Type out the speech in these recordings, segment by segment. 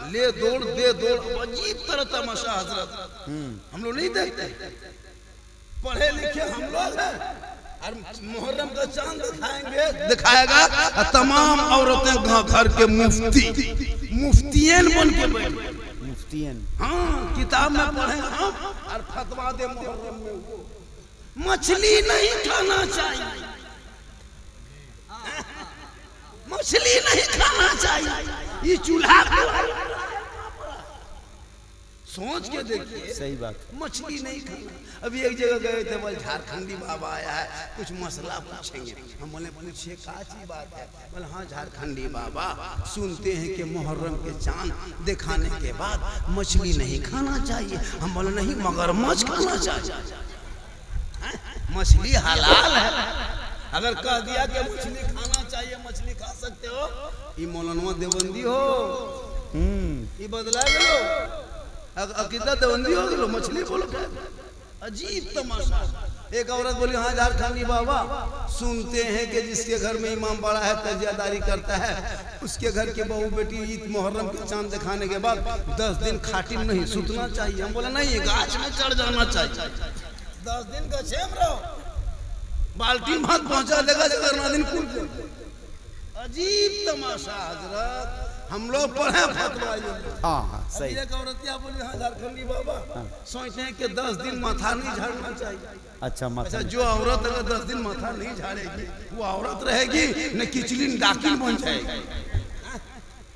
ले दौड़ दे दौड़, अजीब तरह तमाशा हजरत। हम लोग नहीं देखते, पढ़े लिखे हम लोग हैं, और मुहर्रम का चांद दिखाएंगे, दिखाएगा तमाम औरतें घर के मुफ्तियन बन के बैठे। मुफ्तियन, हाँ, किताब में पढ़े हम और फतवा दे मुहर्रम में मछली नहीं खाना चाहिए, मछली नहीं खाना चाहिए। ये चूल्हा सोच के देखिए, सही बात, मछली नहीं खाना। अभी एक जगह गए थे, बोले झारखंडी बाबा आया है, कुछ मसला पूछेंगे। हम बोले पूछिए क्या चीज बात है? बोले हाँ झारखंडी बाबा, सुनते हैं कि मुहर्रम के चांद दिखाने के बाद मछली नहीं खाना चाहिए। हम बोले नहीं, मगरमच्छ खाना चाहिए। मछली हलाल है, अगर कह दिया कि मछली खाना चाहिए, मछली खा सकते हो, ये मौलाना देवबंदी हो, ये बदला लो, अकीदा देवबंदी हो गलो, मछली बोलो क्या? अजीब तमाशा। एक औरत बोली हाँ झारखंडी बाबा, सुनते हैं कि जिसके घर में इमाम बड़ा है, तजियादारी करता है, उसके घर की बहू बेटी ईद मुहर्रम के चांद दिखाने के बाद 10 दिन खाटिम नहीं सुतना चाहिए। हम बोला नहीं, गाछ में चढ़ जाना चाहिए, 10 दिन का छेम रहो, बाल्टी मत पहुंचा देगा, 14 दिन कुल। अजीब तमाशा हजरत, हम लोग पढ़े फतवा। हाँ सही। एक औरतिया बोली हाँ झारखंडी बाबा, सोचते हैं कि 10 दिन माथा नहीं झाड़ना चाहिए। अच्छा, जो औरत अगर 10 दिन माथा नहीं झाड़ेगी वो औरत रहेगी न, किचलिन डाकिन बन जाएगी।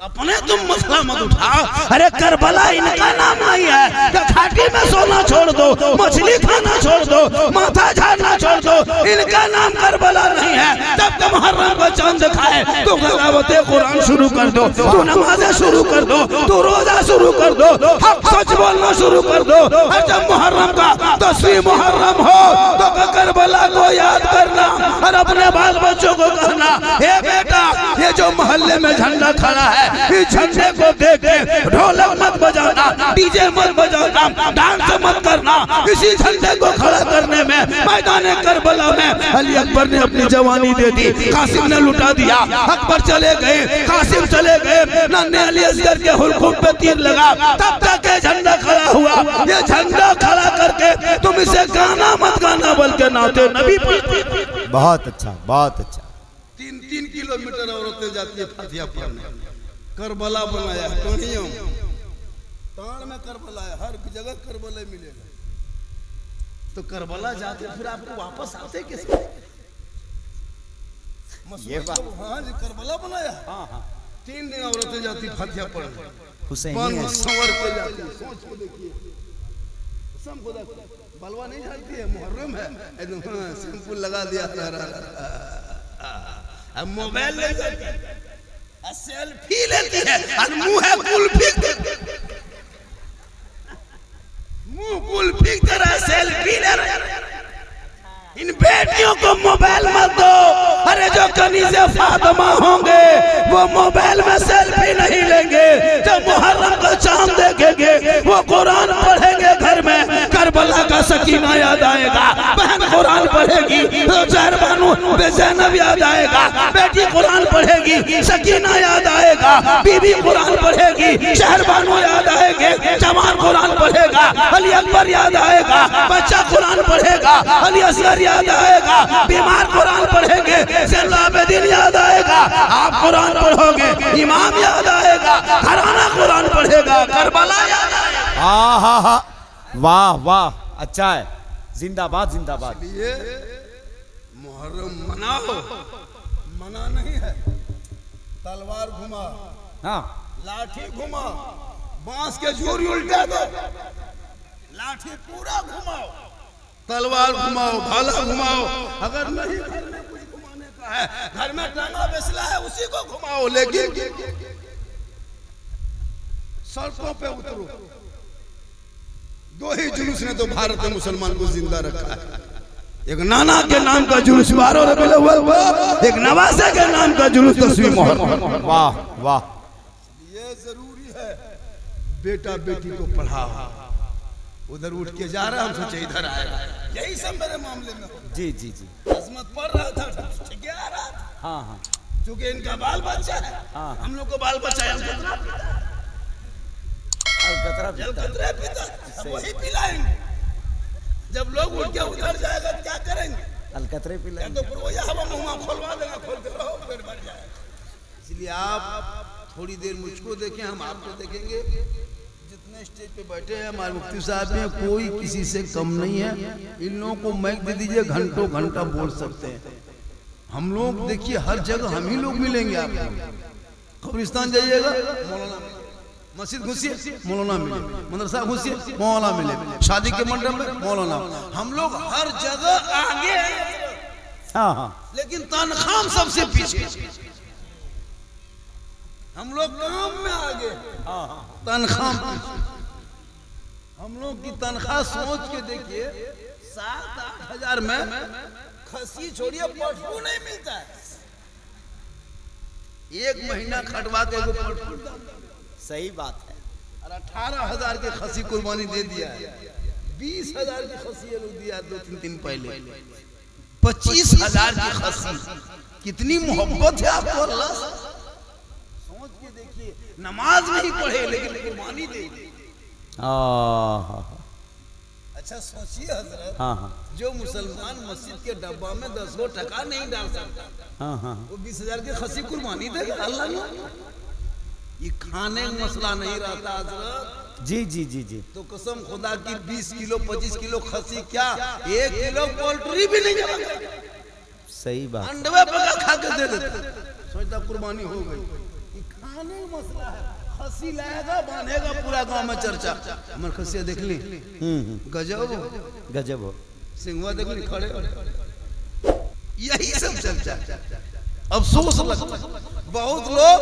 अपने तुम मसला मत उठाओ। अरे करबला इनका नाम नहीं है कि घाटी में सोना छोड़ दो, मछली खाना छोड़ दो, माथा झाड़ना छोड़ दो, इनका नाम करबला नहीं है। जब तुम मुहर्रम का चांद दिखाए तो तिलावते कुरान शुरू कर दो, तो नमाजें शुरू कर दो, तो रोजा शुरू कर दो, हक सच बोलना शुरू कर दो। और जब मुहर्रम का 10वीं मुहर्रम हो तो करबला को याद करना और अपने बाल बच्चों को कहना, हे बेटा ये जो मोहल्ले में झंडा खड़ा है, इस झंडे को देख के ढोलक मत बजाना, डीजे मत बजाना, डांस मत करना। इसी झंडे को खड़ा करने में मैदान करबला में अली अकबर ने अपनी जवानी दे दी, कासिम ने लुटा दिया। अकबर चले गए, कासिम चले गए, नन्हे अली असगर के हुलकुम पे तीर लगा, तब तक ये झंडा खड़ा हुआ। ये झंडा खड़ा करके तुम इसे गाना मत गाना बल्कि नाते नबी पढ़ते। बहुत अच्छा, बहुत अच्छा। 3-3 किलोमीटर औरतें जाती है फातिहा पढ़ने। करबला बनाया, टोनियों ताड़ में करबला है, हर जगह करबला मिलेगा। तो करबला जाते फिर आपको वापस आते कैसे? ये बात, हाँ जी करबला बनाया। हाँ हाँ, 3 दिन औरतें जाती फातिहा पढ़ने, हुसैनी संवर के जाती। सोच के देखिए, सबको बलवा नहीं झाड़ती है, मुहर्रम है, एकदम सिंपल लगा दिया, अब मोबाइल ले जाती है, सेल्फी लेती है, और मुंह है कुल्फी, मुंह कुल्फी तरह सेल्फी ले रहे। इन बेटियों को मोबाइल मत दो। अरे जो कनीज़े फातिमा होंगे वो मोबाइल में सेल्फी नहीं लेंगे, जब मुहर्रम का चांद देखेंगे वो कुरान पढ़ेंगे घर में, करबला का सकीना याद आएगा, बहन कुरान पढ़ेगी तो जहरबानू ज़ैनब याद आएगा, बेटी कुरान पढ़ेगी सकीना याद आएगा, बीबी कुरान पढ़ेगी शहरबानू याद आएंगे, जवान कुरान पढ़ेगा अली अकबर याद आएगा, बच्चा कुरान पढ़ेगा अली असगर याद आएगा, बीमार कुरान पढ़ेंगे ज़ैनुलाबदीन याद आएगा, आप कुरान पढ़ोगे इमाम याद आएगा, घराना कुरान पढ़ेगा करबला याद आएगा। हाँ हाँ हाँ, वाह वाह, अच्छा है, जिंदाबाद जिंदाबाद। ये मुहर्रम मनाओ, मना नहीं है, तलवार घुमा, हाँ लाठी घुमा, बांस के झूरी उल्टा दो, लाठी पूरा घुमाओ, तलवार घुमाओ, भाला घुमाओ। अगर नहीं घर में कुछ घुमाने का है, घर में टांगा बेसला है उसी को घुमाओ, लेकिन सड़कों पे उतरो। 2 ही जुलूस ने तो भारत में मुसलमान को जिंदा रखा है, एक नाना के नाम का जुलूस 12 रबीउल अव्वल, एक नवासे के नाम का जुलूस 10वीं मुहर्रम। वाह वाह, ये जरूरी है। बेटा बेटी को पढ़ाओ, उधर उठ के जा रहा, हम सोचे इधर आएगा, यही सब मेरे मामले में। जी जी जी, अजमत पढ़ रहा था, क्या आ रहा था। हाँ हाँ, क्योंकि इनका बाल बच्चा है, हम लोग को बाल बच्चा है, अलकतरा जल पीता है। कतरे पीता है, वही पिलाएंगे। जब लोग उठ के उधर जाएगा तो क्या करेंगे? अलकतरे या पिलाएंगे। तो फिर वही हवा मुंह खोलवा देगा, खोलते रहो फिर बढ़ जाएगा। इसलिए आप थोड़ी देर मुझको देखें, हम आपको देखेंगे। जितने स्टेज पे बैठे हैं हमारे मुफ्ती साहब हैं, कोई किसी से कम नहीं है। इन लोगों को माइक दे दीजिए, घंटों घंटा बोल सकते हैं। हम लोग देखिए हर जगह हम ही लोग मिलेंगे आपको। कब्रिस्तान जाइएगा मौलाना मिले, मस्जिद घुसिए मौलाना मिले, मदरसा घुसिए मौलाना मिले, शादी के मंडप में मौलाना। हम लोग हर जगह आगे हैं, हाँ हाँ लेकिन तनख्वाह सबसे पीछे। हम लोग काम में आगे, तनख्वाह पीछे। हम लोग की तनख्वाह सोच के देखिए, 7-8 हजार में खसी छोड़िए पटू नहीं मिलता है। एक महीना खटवा के वो पटू दाम। सही बात है। और 18,000 की खसी कुर्बानी दे दिया है। 20,000 की खसी ये लोग दिया 2-3 दिन पहले। 25,000 की खसी। कितनी मोहब्बत है आपको अल्लाह से। सोच के देखिए, नमाज नहीं पढ़े लेकिन कुर्बानी दे दी। अच्छा सोचिए हजरत, हाँ हाँ जो मुसलमान मस्जिद के डब्बा में 10 टका नहीं डाल सकता, हाँ हाँ वो 20,000 की खसी कुर्बानी देगा अल्लाह ने। ये खाने का मसला नहीं रहता हजरत। जी जी जी जी। तो कसम खुदा की 20 किलो 25 किलो खसी क्या 1 किलो पोल्ट्री भी नहीं जमा करता। सही बात। अंडवे पका खा के दे देते, सोचता कुर्बानी हो गई। ये खाने का मसला है। खसी लाएगा बांधेगा, पूरा गांव में चर्चा। हमर खसिया देख ली, गजब गजब हो। सिंहवा देख ली खड़े, यही सब चर्चा। अफसोस लगता है बहुत लोग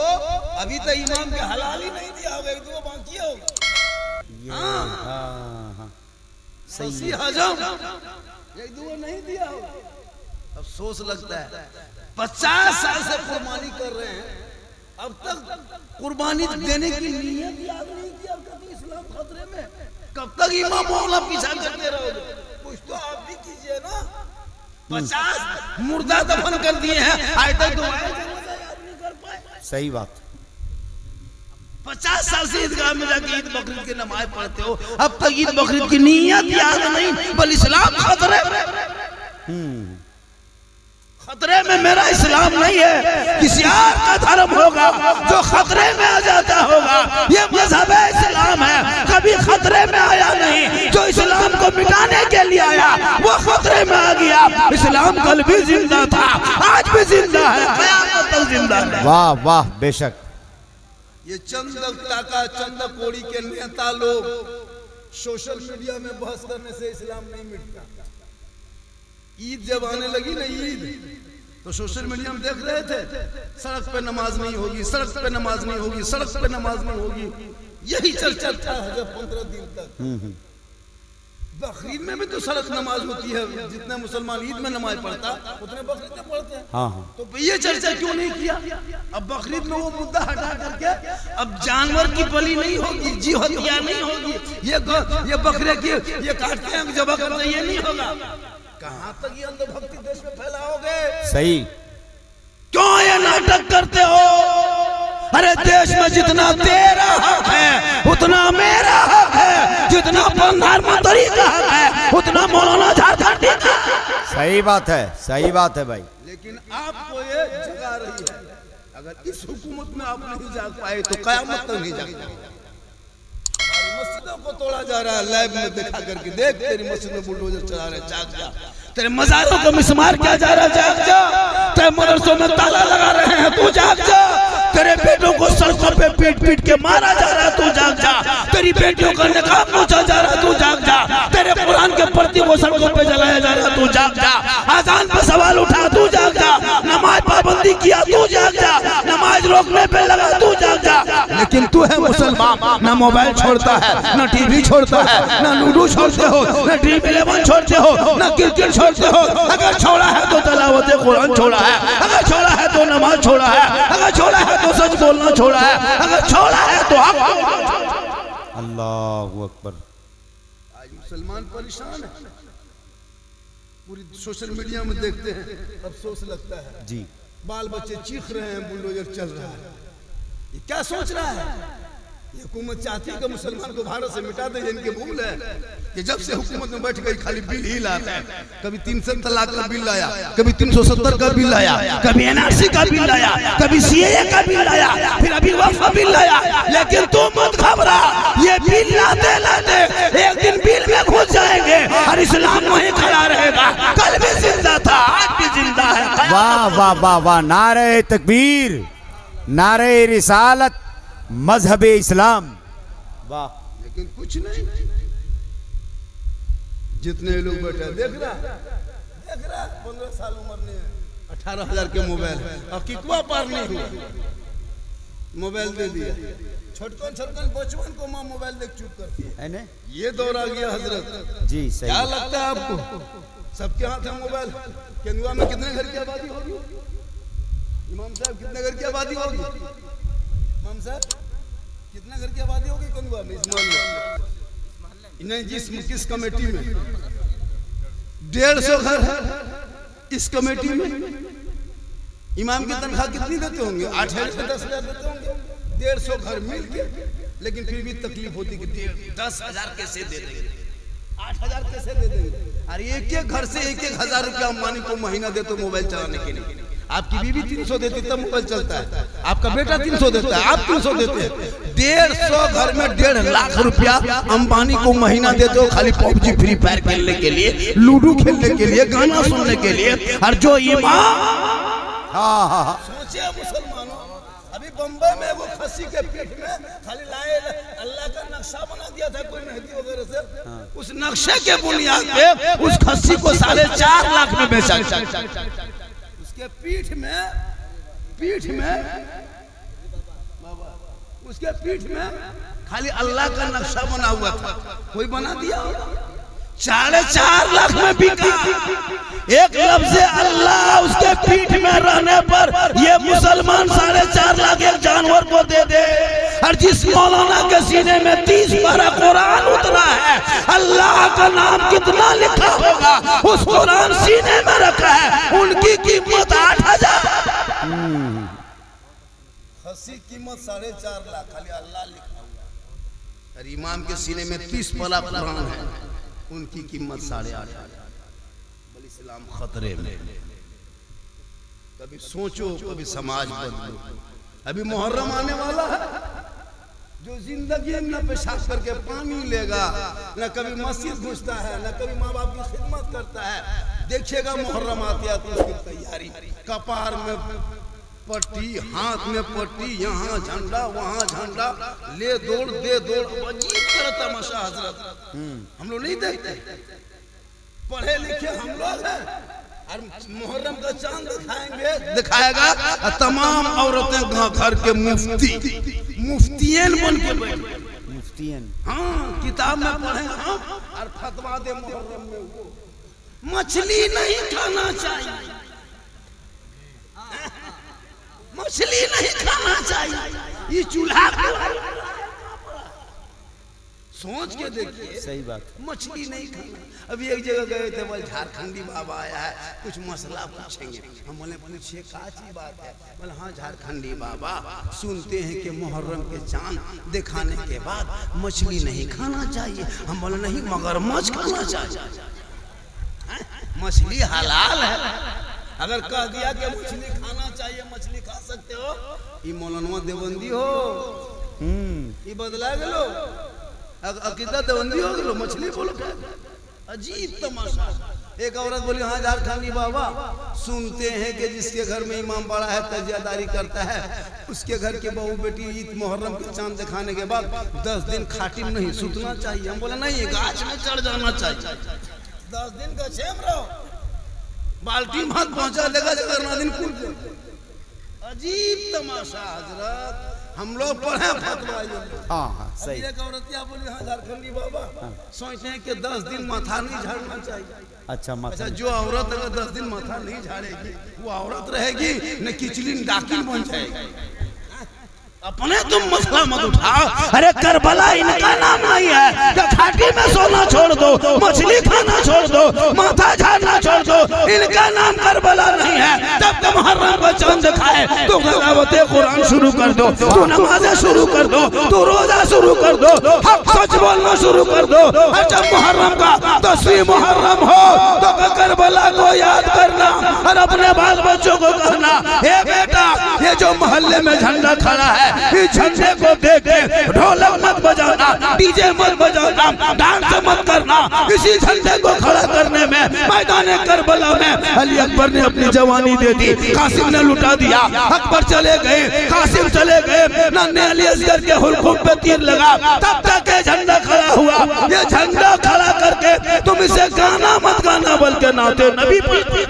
अभी तक इमाम के हलाल ही नहीं दिया होगा, एक दो बाकी होगा। हाँ हाँ सही हजम एक दो नहीं दिया होगा। अफसोस लगता है 50 साल से कुर्बानी कर रहे हैं, अब तक कुर्बानी देने की नीयत याद नहीं की। अब तक इस्लाम खतरे में, कब तक इमाम मौला पीछा करते रहोगे? कुछ तो आप भी कीजिए ना। 50 मुर्दा दफन कर दिए हैं, आज तक दुआएं याद नहीं कर पाए। सही बात। 50 साल से ईदगाह में जाके ईद बकरीद की नमाज पढ़ते हो, अब तक ईद बकरीद की नीयत याद नहीं। बल इस्लाम खतरे में, खतरे में मेरा इस्लाम नहीं है, किसी और का धर्म होगा जो खतरे में आ जाता होगा। ये मजहब इस्लाम है, कभी खतरे में आया नहीं। जो इस्लाम को मिटाने के लिए आया वो खतरे में आ गया। इस्लाम कल भी जिंदा था, आज भी जिंदा है, क़यामत तक जिंदा है। वाह वाह बेशक। ये चंद टाका चंद कोड़ी के नेता लोग सोशल मीडिया में बहस करने से इस्लाम नहीं मिटता। ईद जब आने लगी ना ईद, तो सोशल मीडिया में देख रहे थे, सड़क पे नमाज नहीं होगी, सड़क पे नमाज नहीं होगी, सड़क पे नमाज नहीं होगी। यही चर्चा था जब 15 दिन तक। बकरीद में भी तो सड़क नमाज होती है, जितने मुसलमान ईद में नमाज पढ़ता उतने बकरीद में पढ़ते हैं। हाँ हाँ तो ये चर्चा क्यों नहीं किया? अब बकरीद में वो मुद्दा हटा करके अब जानवर की बलि नहीं होगी, जी हत्या नहीं होगी, ये बकरे की ये काटते हैं जब करते ये नहीं होगा। कहाँ तक ये अंधभक्ति देश में फैलाओगे? सही। क्यों ये नाटक करते हो? अरे देश में जितना तेरा हक है उतना मेरा हक है, जितना प्रधानमंत्री का हक है उतना मौलाना झारखंडी का। सही बात है, सही बात है भाई। लेकिन आपको ये जगा रही है। अगर इस हुकूमत में आप नहीं जाग पाए तो कयामत तक नहीं जाग पाएगा। मस्जिदों को तोड़ा जा रहा है, लाइव में देखा करके देख, तेरी मस्जिद में बुलडोजर चला रहे, जाग जा। तेरे मज़ारों का मिस्मार किया जा रहा है, जाग जा। तेरे मदरसों में ताला लगा रहे हैं, तू जाग जा। तेरे बेटों को सड़कों पे पीट पीट के मारा जा रहा है, तू जाग जा। तेरी बेटियों का निकाब नोचा जा रहा है, तू जाग जा। तेरे कुरान के प्रति को सड़कों पे जलाया जा रहा है, तू जाग जा। आजान पर सवाल उठा, तू जाग जा। नमाज पाबंदी किया, तू जाग जा। नमाज रोकने पे लगा, तू जाग जा। लेकिन तू है मुसलमान, ना मोबाइल छोड़ता है, ना टीवी छोड़ता है, ना लूडो छोड़ते हो, ना ड्रीम 11 छोड़ते हो, ना क्रिकेट छोड़ते हो। अगर छोड़ा है तो तलावत कुरान छोड़ा है, अगर छोड़ा है तो नमाज छोड़ा है, अगर छोड़ा है तो सच बोलना छोड़ा है, अगर छोड़ा है तो अल्लाहु अकबर। आज मुसलमान परेशान है, पूरी सोशल मीडिया में देखते हैं, अफसोस लगता है जी। बाल बच्चे चीख रहे हैं, बुलडोजर चल रहा है। ये क्या सोच रहा है? ये हुकूमत चाहती है कि मुसलमान को भारत से मिटा दे। इनके भूल है कि जब से हुकूमत में बैठ गई खाली बिल ही लाता है। कभी 300 तलाक का बिल लाया, कभी 370 का बिल लाया, कभी एनआरसी का बिल लाया, कभी सीएए का बिल लाया, फिर अभी वक्फ बिल लाया। लेकिन तू मत घबरा, ये बिल लाते लाते एक दिन बिल में घुस जाएंगे और इस्लाम वहीं खड़ा रहेगा। कल भी जिंदा था, आज भी जिंदा है। वाह वाह वाह वाह, नारे तकबीर, नारे रिसालत, मजहब इस्लाम। वाह। लेकिन कुछ नहीं, जितने लोग बैठे देख रहा 15 साल उम्र ने 18,000 के मोबाइल और किकवा पार नहीं हुआ, मोबाइल दे दिया। छोटकन बचपन को माँ मोबाइल देख चुप करती है। ये दौर आ गया हजरत जी। सही क्या लगता है आपको? सबके हाथ है मोबाइल। केंदुआ में कितने घर की आबादी होगी? इमाम साहब कितने घर की आबादी होगी? इमाम साहब कितने घर की आबादी होगी केंदुआ में? इस मोहल्ले नहीं, किस कमेटी में 150 घर है। इस कमेटी में इमाम की तनख्वाह कितनी देते होंगे? 8,000 से 10,000 देते होंगे। 150 घर मिल के, लेकिन फिर भी तकलीफ होती कि 10,000 कैसे दे देंगे, 8,000 कैसे दे देंगे। अरे एक घर से 1,000 रुपया अंबानी को महीना दे तो मोबाइल चलाने के लिए। आपकी बीवी 300 देती तब मोबाइल चलता है, आपका बेटा 300 देता है, आप 300 देते हैं। 150 घर में 1.5 लाख रुपया अंबानी को महीना देते हो खाली पबजी फ्री फायर खेलने के लिए, लूडो खेलने के लिए, गाना सुनने के लिए। और जो इमाम सोचे मुसलमानों, अभी बम्बई में वो खस्सी के पीठ में खाली लाए अल्लाह का नक्शा बना दिया था कोई मेहदी वगैरह से। उस नक्शे के बुनियाद पे उस खस्सी को 4.5 लाख में बेचा। उसके पीठ में खाली अल्लाह का नक्शा बना हुआ था, कोई बना दिया। 4.5 लाख में बिका। एक लफ्ज़ अल्लाह उसके पीठ में रहने पर ये मुसलमान 4.5 लाख एक जानवर को दे दे। और जिस मौलाना के सीने में 30 पारा कुरान उतरा है, अल्लाह का नाम कितना लिखा होगा उस कुरान सीने में रखा है, उनकी कीमत 8,000। खस्सी कीमत 4.5 लाख, खाली अल्लाह लिखा हुआ। और इमाम के सीने में 30 पारा कुरान है, उनकी कीमत 8,500। बल इस्लाम खतरे में। कभी सोचो, कभी समाज बदलो। अभी मुहर्रम आने वाला है, जो जिंदगी में न पेशाब करके पानी लेगा, न कभी मस्जिद घुसता है, न कभी माँ बाप की खिदमत करता है। देखिएगा मुहर्रम आते आते उसकी तैयारी, कपार में पट्टी, हाथ में पट्टी, यहाँ झंडा वहाँ झंडा, ले दौड़ दे दौड़। अजीब तरह तमाशा हजरत, हम लोग नहीं देखते। पढ़े लिखे हम लोग हैं, और मुहर्रम का चांद दिखाएगा तमाम औरतें घर के मुफ्तियन बन के बैठे। मुफ्तियन, हाँ, किताब में पढ़े हम और फतवा दे मुहर्रम में वो मछली नहीं खाना चाहिए, मछली नहीं खाना चाहिए। ये चूल्हा सोच के देखिए। सही बात, मछली नहीं खाना। अभी एक जगह गए थे, बोले झारखंडी बाबा आया है, कुछ मसला पूछेंगे। हम बोले पूछिए क्या चीज बात है? बोले हाँ झारखंडी बाबा, सुनते हैं कि मुहर्रम के चांद दिखाने के बाद मछली नहीं खाना चाहिए। हम बोले नहीं, मगरमच्छ खाना चाहिए। मछली हलाल है। अगर कह दिया कि मछली खाना चाहिए, मछली खा सकते हो, ये मौलाना देवबंदी हो, ये बदला गेलो, अकीदा देवबंदी हो गेलो, मछली बोलो। अजीब तमाशा। एक औरत बोली हाँ झारखंडी बाबा, सुनते हैं कि जिसके घर में इमाम बड़ा है तजियादारी करता है, उसके घर के बहू बेटी ईद मुहर्रम के चांद दिखाने के बाद 10 दिन खाटिम नहीं सुतना चाहिए। हम बोला नहीं, गाछ में चढ़ जाना चाहिए। 10 दिन का छेम रहो, बाल्टी मत पहुंचा देगा जगरना दिन कूद। अजीब तमाशा हजरत, हम लोग पढ़े फतवा। हाँ सही। एक औरतिया बोली हाँ झारखंडी बाबा, सोचते हैं कि 10 दिन माथा नहीं झाड़ना चाहिए। अच्छा, जो औरत अगर 10 दिन माथा नहीं झाड़ेगी वो औरत रहेगी न, किचलिन डाकिन बन जाएगी। अपने तुम मसला मत उठाओ। अरे करबला इनका नाम नहीं है कि घाटी में सोना छोड़ दो, मछली खाना छोड़ दो, माथा झाड़ना छोड़ दो, इनका नाम करबला नहीं है। जब तुम मुहर्रम को चांद दिखाए तो तिलावत कुरान शुरू कर दो, तू नमाज़ें शुरू कर दो, तू रोजा शुरू कर दो, हक सच बोलना शुरू कर दो। और जब मुहर्रम का 10वीं मुहर्रम हो तो करबला को याद करना और अपने बाल बच्चों को कहना, हे बेटा ये जो मोहल्ले में झंडा खड़ा है इस झंडे को देख के ढोलक मत बजाना, डीजे मत बजाना, डांस मत करना। इसी झंडे को खड़ा करने में मैदान करबला में अली अकबर ने अपनी जवानी दे दी, कासिम ने लुटा दिया। अकबर चले गए, कासिम चले गए, नन्हे अली असगर के हुल्कुम पे तीर लगा, तब तक ये झंडा खड़ा हुआ। ये झंडा खड़ा करके तुम इसे गाना मत गाना बल्कि नाते नबी पढ़ते।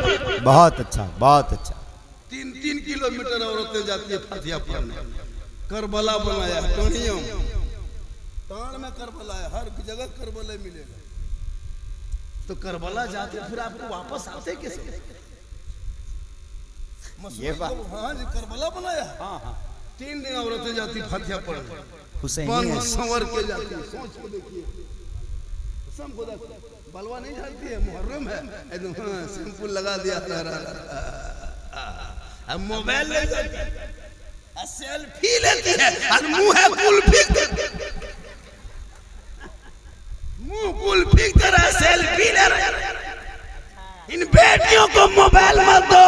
बहुत अच्छा, बहुत अच्छा। 3-3 किलोमीटर औरतें जाती है फातिहा पढ़ने। करबला बनाया टोनियम तान में करबला है, हर जगह करबला मिलेगा। तो करबला जाते फिर आपको वापस आते कैसे? ये बात हाँ जी, करबला बनाया। हाँ हाँ 3 दिन औरतें जाती फातिहा पढ़ने, हुसैनी संवर के जाती है। सोच को देखिए, सबको देखिए, बलवा नहीं झाड़ती है, मुहर्रम है एकदम सिंपल लगा दिया। अब मोबाइल ले जाती है, सेल्फी लेती है और मुंह है कुल्फी, मुंह कुल्फी तरह सेल्फी ले रहे। इन बेटियों को मोबाइल मत दो।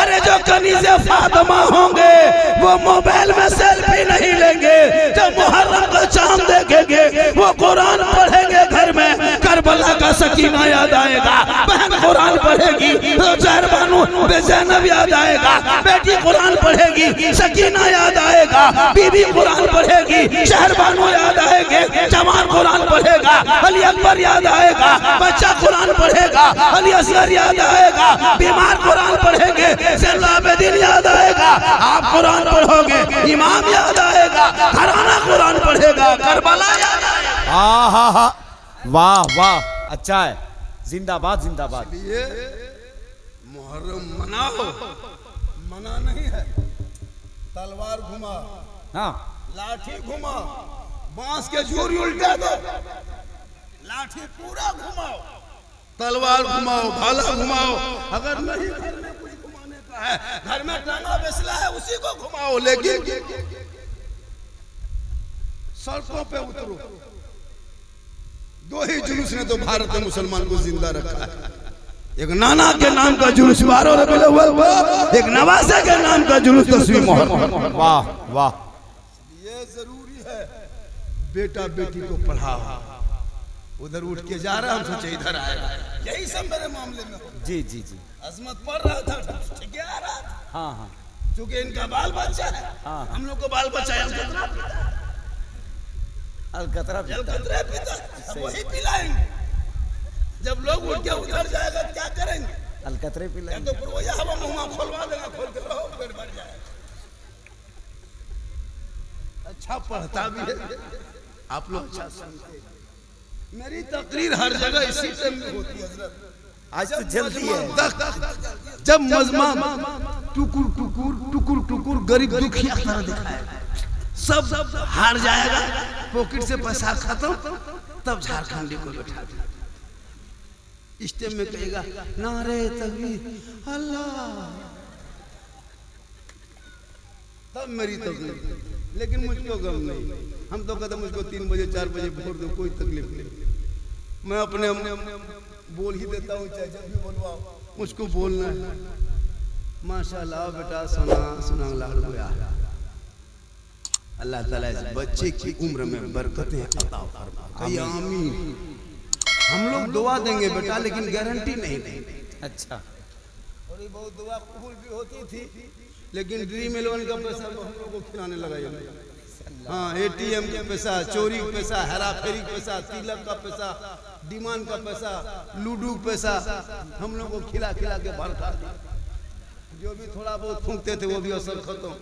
अरे जो कनीज़े फातिमा होंगे वो मोबाइल में सेल्फी नहीं लेंगे, जब मुहर्रम का चांद देखेंगे वो कुरान पढ़ेंगे घर में, करबला का सकीना याद आएगा, बहन कुरान पढ़ेगी तो जहर बानो बेज़ैनब याद आएगा, बेटी कुरान पढ़ेगी सकीना याद आएगा, बीबी कुरान पढ़ेगी शहर बानो याद आएंगे, जवान कुरान पढ़ेगा अली अकबर याद आएगा, बच्चा कुरान पढ़ेगा अली असगर याद आएगा, बीमार कुरान पढ़ेंगे ज़ैनुल आबिदीन याद आएगा, आप कुरान पढ़ोगे इमाम याद आएगा, घराना कुरान पढ़ेगा करबला याद आएगा। हाँ हाँ हाँ, वाह वाह, अच्छा है, जिंदाबाद जिंदाबाद। ये मुहर्रम मनाओ, मना नहीं है, तलवार घुमा, हाँ लाठी घुमा, बांस के झूरी उल्टा दो, लाठी पूरा घुमाओ, तलवार घुमाओ, भाला घुमाओ। अगर नहीं घर में कुछ घुमाने का है, घर में टांगा बेसला है उसी को घुमाओ, लेकिन सड़कों पे उतरो। 2 ही जुलूस ने तो भारत में मुसलमान को जिंदा रखा है, एक नाना के नाम का जुलूस 12 रबीउल अव्वल, एक नवासे के नाम का जुलूस 10वीं मुहर्रम। वाह वाह, ये जरूरी है। बेटा बेटी को पढ़ाओ, उधर उठ के जा रहा, हम सोचे इधर आएगा। यही सब मेरे मामले में हो। जी जी जी, अजमत पढ़ रहा था, ठीक है, आ रहा था, हाँ हाँ, क्योंकि इनका बाल बच्चा है, हाँ। हम लोग को बाल बच्चा है, अलकतरा पिता वही पिलाएंगे। जब लोग उठ के उधर जाएगा क्या करेंगे? अलकतरे पिला, तो फिर वो हवा मुंह खोलवा देगा, खोल के रहो, पेट भर जाएगा। अच्छा पढ़ता भी है, आप लोग अच्छा सुनते। मेरी तकरीर हर जगह इसी टाइम में होती है हज़रत। आज तो जल्दी है, जब मजमा टुकुर टुकुर टुकुर टुकुर गरीब दुखिया तरह दिखाएगा, सब हार जाएगा, पॉकेट से पैसा खत्म, तब झारखंडी को बैठा दिया, स्टेज में कहेगा नारे तकबीर अल्लाह, तब मेरी तकलीफ। लेकिन मुझको गम नहीं, हम तो कहते मुझको 3 बजे 4 बजे भोर दो, कोई तकलीफ नहीं, मैं अपने बोल ही देता हूँ, चाहे जब भी बोलवाओ मुझको बोलना है। माशाल्लाह बेटा, सुना सुना लाल गया। अल्लाह ताला इस बच्चे की उम्र में बरकतें अता फरमाए, आमीन। हम लोग दुआ देंगे बेटा, लेकिन गारंटी नहीं देंगे। अच्छा, थोड़ी बहुत दुआ कबूल भी होती थी, लेकिन ड्रीम 11 का पैसा तो हम लोग को खिलाने लगा। हाँ, ATM का पैसा, चोरी का पैसा, हेरा फेरी का पैसा, तिलक का पैसा, डिमांड का पैसा, लूडो पैसा, हम लोग को खिला खिला के भरता। जो भी थोड़ा बहुत फूंकते थे वो भी असर खत्म।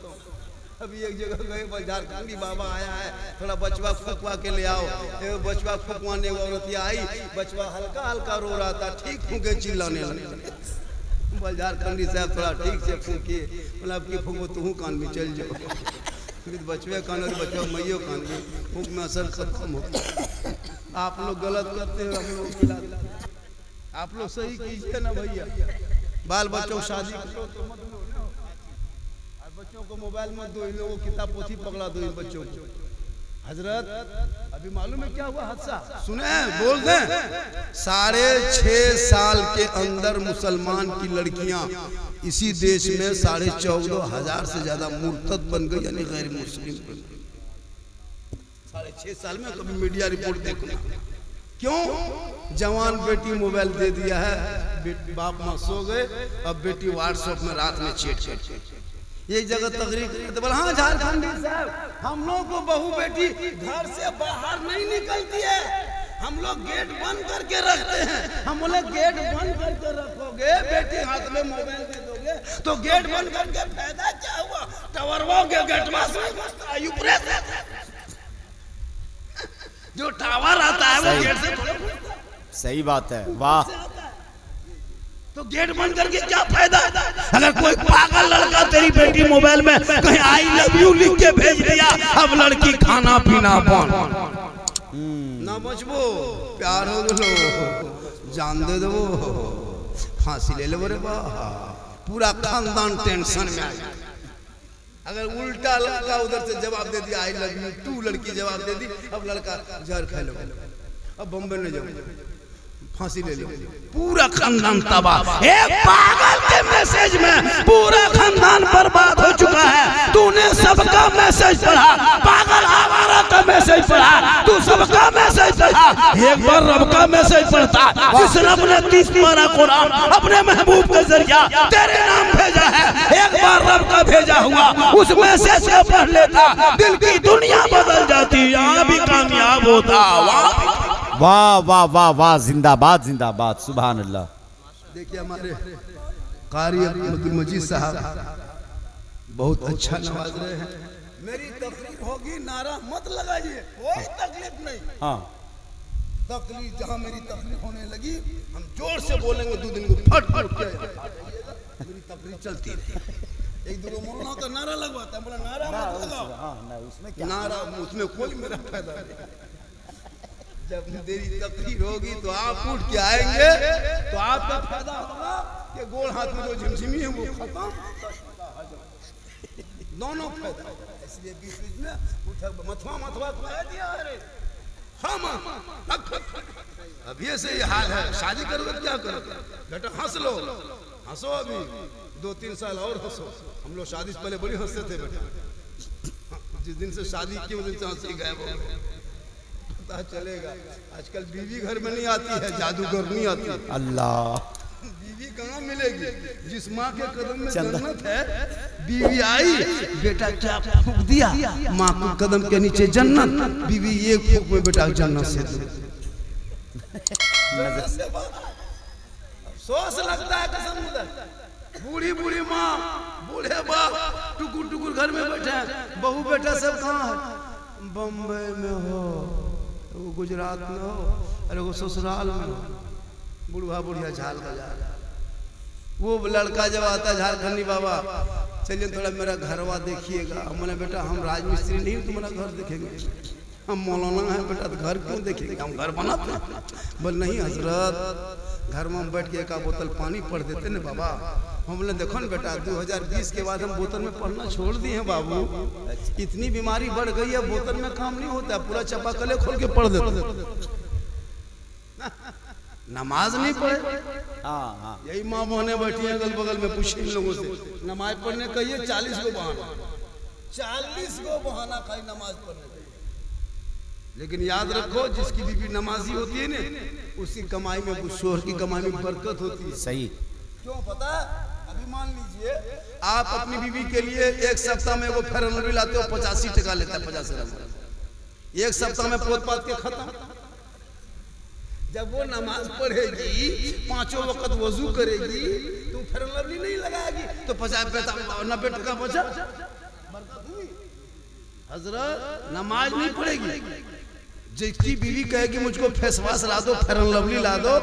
अभी एक जगह गए, झारखंडी बाबा आया है, थोड़ा बचवा फूकवा के ले आओ। बचवा फूकवाने औरत आई, बचवा हल्का हल्का रो रहा था, ठीक फूके चिल्लाने लगे। झारखंडी साहब थोड़ा ठीक से फूकिए, बोला अब की फूको तू कान में चल जाओ। बचवे कान और बच्चों मैयो कान भूख में असर खत्म हो। आप लोग गलत करते हो, हम लोग आप लोग सही कीजिए ना भैया। बाल बच्चों शादी करो तो मत लो ना, और बच्चों को मोबाइल मत दो, इन लोगों को किताब पोथी पकड़ा दो इन बच्चों को। हजरत अभी मालूम है क्या हुआ हादसा? सुने बोल दें, 6.5 साल के अंदर मुसलमान की लड़कियां इसी देश में 14,500 से ज्यादा मुर्तद बन गई, यानी गैर मुस्लिम बन गई। 6.5 साल में कभी मीडिया रिपोर्ट देखना। क्यों? जवान बेटी मोबाइल दे दिया है, बाप माँ सो गए, अब बेटी व्हाट्सएप में रात में चैट एक जगह तकरीर करते बोला हाँ झारखंडी साहब, हम लोग को बहू बेटी घर से बाहर नहीं निकलती है, हम लोग गेट बंद करके रखते हैं। हम बोले गेट बंद करके रखोगे, बेटी हाथ में मोबाइल दे दोगे तो गेट बंद करके फायदा क्या हुआ? टावरवा के गेट जो टावर आता है वो गेट से सही बात है। वाह, तो गेट बंद करके क्या फायदा? अगर कोई पागल लड़का तेरी बेटी मोबाइल में कहीं आई लव यू लिख के भेज दिया, अब लड़की खाना पीना बंद ना बचबो, प्यार हो गलो जान दे दो, फांसी ले लो रे बा, पूरा खानदान टेंशन में आ गया। अगर उल्टा लड़का उधर से जवाब दे दिया आई लव यू, तू लड़की जवाब दे दी, अब लड़का जहर खा लो, अब बम्बे न जाओ, फांसी ले लो, पूरा खानदान तबाह। एक पागल के मैसेज में पूरा खानदान बर्बाद हो चुका है। तूने सबका मैसेज पढ़ा, पागल आवारा का मैसेज पढ़ा, तू सबका मैसेज पढ़ा, एक बार रब का मैसेज पढ़ता जिस रब ने 30 पारा कुरान अपने महबूब के जरिया तेरे नाम भेजा है, एक बार रब का भेजा हुआ उस मैसेज को पढ़ लेता, दिल की दुनिया बदल जाती, यहाँ भी कामयाब होता। वाह वाह वाह वाह, जिंदाबाद जिंदाबाद, सुभान अल्लाह। देखिए हमारे कारी अब्दुल मजीद साहब बहुत अच्छा नवाज रहे हैं। मेरी तकलीफ होगी, नारा मत लगाइए, कोई तकलीफ नहीं। हाँ, तकलीफ जहाँ मेरी तकलीफ होने लगी हम जोर से बोलेंगे, 2 दिन को फट फट के मेरी तकलीफ चलती रही। एक दो मौलाना का नारा लगवाता है, बोला नारा मत लगाओ, नारा उसमें कोई मेरा फायदा नहीं। जब तेरी तकरीर होगी तो आप उठ के आएंगे तो आपका फायदा होगा कि गोल हाथ में जो झिमझिमी है वो खत्म, दोनों फायदा। इसलिए बीच बीच में उठा मथवा कह दिया, अरे हम अभी से ये हाल है, शादी करोगे क्या करोगे बेटा? हंस लो, हंसो, अभी 2-3 साल और हंसो। हम लोग शादी से पहले बड़ी हंसते थे बेटा, जिस दिन से शादी की उस दिन से हंसी गायब हो गई। पता चलेगा आजकल बीवी घर में नहीं आती है, जादूगर नहीं आती। अल्लाह, बीवी कहाँ मिलेगी? जिस माँ के कदम में जन्नत है, बीवी आई बेटा क्या फूंक दिया, माँ के कदम के नीचे जन्नत, बीवी एक फूंक में बेटा जन्नत से अफसोस लगता है कसम खुदा। बूढ़ी बूढ़ी माँ, बूढ़े बाप टुकुर टुकुर घर में बैठे हैं, बहू बेटा सब कहाँ है? बम्बई में हो, वो गुजरात में हो, अरे वो ससुराल में हो, बुढ़वा बुढ़िया झाल बजा। वो लड़का जब आता झारखंडी, बाबा चलिए थोड़ा मेरा घरवा देखिएगा। मैंने बेटा हम राजमिस्त्री नहीं, तुम्हारा घर देखेंगे, हम मौलाना हैं बेटा, तो घर क्यों देखेंगे, हम घर बनाते हैं। बोल नहीं हजरत, घर में हम बैठ के 1 बोतल पानी पढ़ देते ना बाबा। हम बोले देखो ना बेटा, 2020 के बाद हम बोतल में पढ़ना छोड़ दिए हैं बाबू, इतनी बीमारी बढ़ गई है, बोतल में काम नहीं होता, पूरा चापाकले खोल के पढ़ देते, नमाज नहीं पढ़े। यही माँ बहने बैठी है अगल बगल में, पूछे इन लोगों से नमाज पढ़ने कहिए, 40 को बहाना, 40 को बहाना खाई नमाज पढ़ने। लेकिन याद रखो, जिसकी बीवी नमाजी होती है ना, उसकी कमाई में, शोहर की कमाई में बरकत होती है। सही क्यों पता? अभी मान लीजिए आप अपनी बीवी के लिए 1 सप्ताह में वो फेयर लवली लाते हो, 85 टका लेता है, 50 रुपये। 1 सप्ताह में पोत पात के खत्म। जब वो नमाज पढ़ेगी, 5 वक्त वजू करेगी, तो फेयर लवली नहीं लगाएगी, तो 50-90 टका बचा, बरकत हुई। हजरत नमाज नहीं पढ़ेगी, जिसकी बीवी कहेगी मुझको फेस वॉश ला दो, फेयर एंड लवली ला दो,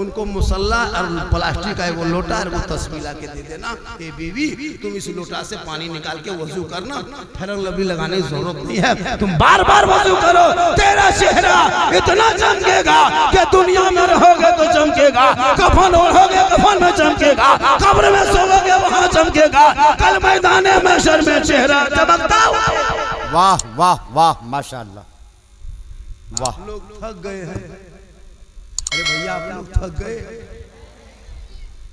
उनको मुसल्ला और प्लास्टिक का वो लोटा और वो तस्वीर ला के दे देना, ए बीवी तुम इस लोटा से पानी निकाल के वजू करना, फेयर एंड लवली लगाने की जरूरत नहीं है, तुम बार बार वजू करो, तेरा चेहरा इतना चमकेगा कि दुनिया में रहोगे तो चमकेगा, कफन ओढ़ोगे कफन में चमकेगा, कब्र में सोओगे वहां चमकेगा, कल मैदान महशर में चेहरा चमकता हुआ। वाह वाह वाह माशाअल्लाह वाह। लोग थक गए हैं, अरे भैया आप लोग थक गए।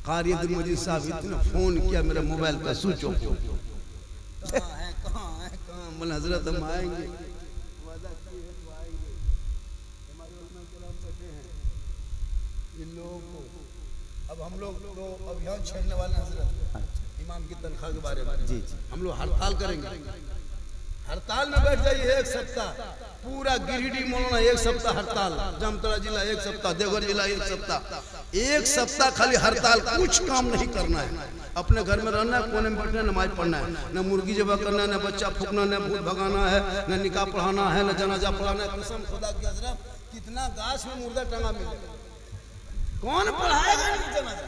कारी अब्दुल मजीद साहब इतना फोन किया, मेरा मोबाइल का स्विच ऑफ हो गया। कहाँ बोले हजरत हम आएंगे, वादा किए हैं तो आएंगे। हमारे उलमा किराम कहते हैं इन लोगों को, अब हम लोग तो अब यहाँ छेड़ने वाले हजरत इमाम की तनख्वाह के बारे में जी जी हम लोग हड़ताल करेंगे, हड़ताल में बैठ जाइए एक सप्ताह, पूरा गिरिडीह मौलाना एक सप्ताह हड़ताल, जामताड़ा जिला एक सप्ताह, देवघर जिला एक सप्ताह खाली हड़ताल, कुछ काम नहीं करना है, अपने घर में रहना है, कोने में बैठना है, नमाज पढ़ना है, न मुर्गी जबा करना है, न बच्चा फूकना, न भूत भगाना है, न निकाह पढ़ाना है, न जनाजा पढ़ाना है। कसम खुदा की हजरत कितना गाछ में मुर्दा टंगा मिले, कौन पढ़ाएगा जनाजा?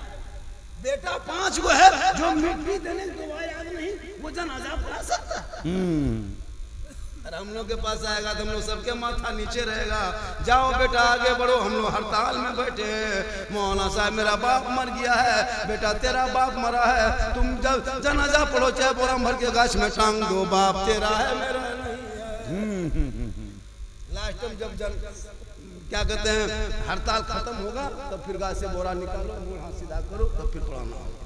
बेटा 5 गो है जो मिट्टी देने को याद नहीं, वो जनाजा पढ़ा सकता। अरे हम लोग के पास आएगा तो हम लोग सबके माथा नीचे रहेगा, जाओ बेटा आगे बढ़ो, हम लोग हड़ताल में बैठे, मौलाना साहब मेरा बाप मर गया है, बेटा तेरा बाप मरा है, तुम जब जनाजा पढ़ो चाहे बोरा भर के गाछ में टांग दो, बाप तेरा है मेरा नहीं है। लास्ट में जब क्या कहते हैं हड़ताल खत्म होगा तब फिर गाछ से बोरा निकालो, मुंह हाथ सीधा करो, तब फिर पढ़ाना होगा।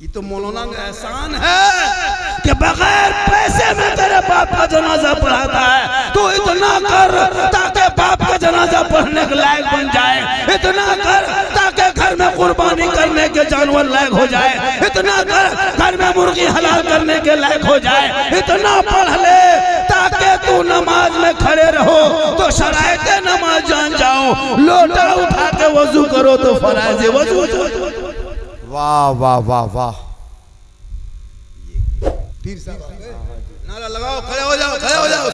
ये तो मौलाना का एहसान है कि बगैर पैसे में तेरे बाप का जनाजा पढ़ाता है, तो इतना कर ताकि बाप का जनाजा पढ़ने के लायक बन जाए, इतना कर ताकि घर में कुर्बानी करने के जानवर लायक हो जाए, इतना कर घर में मुर्गी हलाल करने के लायक हो जाए, इतना पढ़ ले ताकि तू नमाज में खड़े रहो तो शरायते नमाज जान जाओ, लोटा उठा के वजू करो तो फराइज वजू। वाह वाह वाह वाह। फिर नारा लगाओ, खड़े हो जाओ, खड़े हो जाओ,